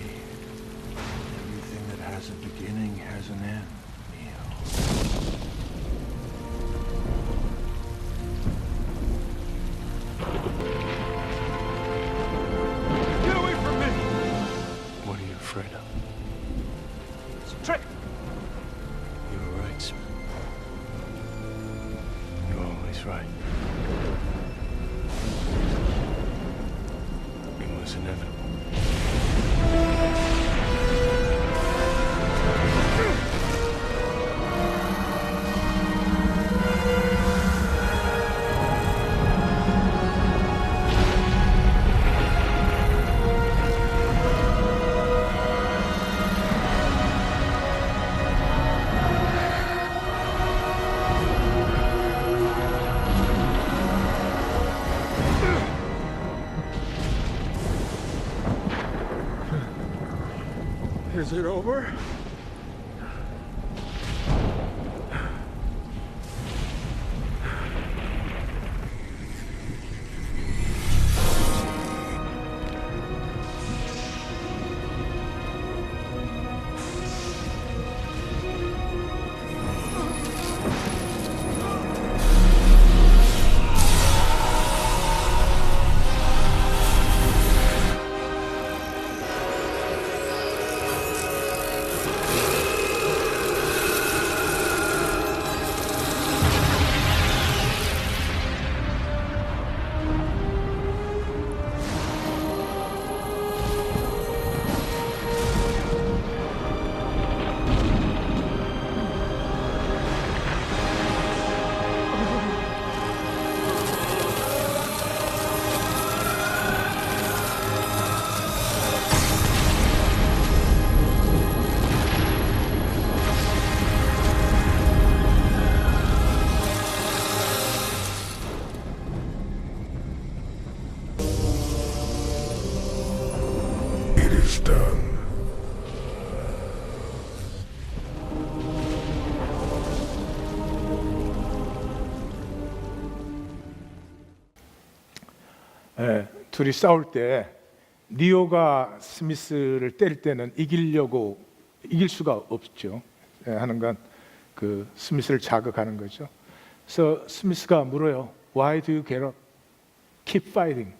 everything that has a beginning has an end, Neo. What are you afraid of? It's a trick. You were right, Smith. You're always right. It was inevitable. Is it over? It is done. 둘이 싸울 때 니오가 스미스를 때릴 때는 이길 수가 없죠. 하는 건 그 스미스를 자극하는 거죠. 그래서 스미스가 물어요. Why do you get up? Keep fighting.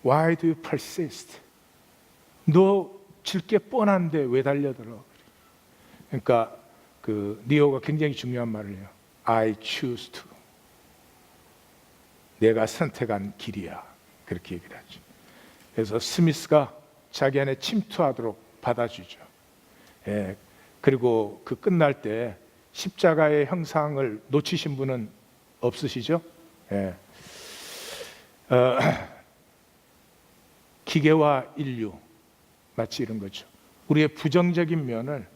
Why do you persist? 너 질 게 뻔한데 왜 달려들어? 그러니까 그 니오가 굉장히 중요한 말을 해요. I choose to. 내가 선택한 길이야. 그렇게 얘기를 하죠. 그래서 스미스가 자기 안에 침투하도록 받아주죠. 그리고 그 끝날 때 십자가의 형상을 놓치신 분은 없으시죠? 기계와 인류 마치 이런 거죠. 우리의 부정적인 면을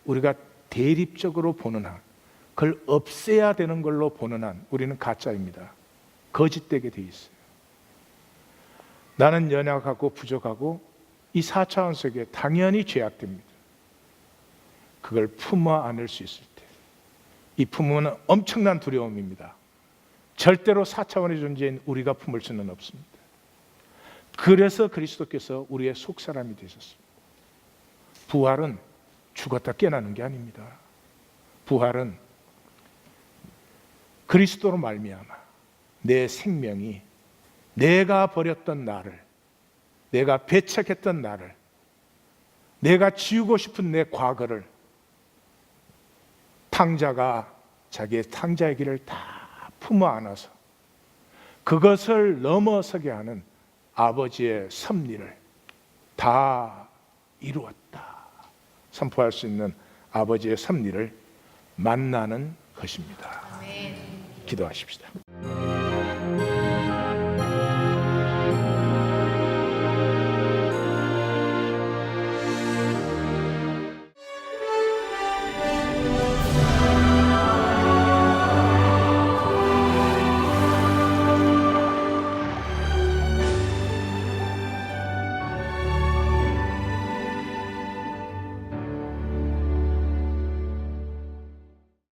우리가 대립적으로 보는 한, 그걸 없애야 되는 걸로 보는 한 우리는 가짜입니다. 거짓되게 돼 있어요. 나는 연약하고 부족하고 이 4차원 세계에 당연히 죄악됩니다. 그걸 품어 안을 수 있을 때, 이 품으면 엄청난 두려움입니다. 절대로 4차원의 존재인 우리가 품을 수는 없습니다. 그래서 그리스도께서 우리의 속사람이 되셨습니다. 부활은 죽었다 깨어나는 게 아닙니다. 부활은 그리스도로 말미암아 내 생명이, 내가 버렸던 나를, 내가 배척했던 나를, 내가 지우고 싶은 내 과거를 탕자가 자기의 탕자의 길을 다 품어 안아서 그것을 넘어서게 하는 아버지의 섭리를 다 이루었다 선포할 수 있는 아버지의 섭리를 만나는 것입니다. 기도하십시다.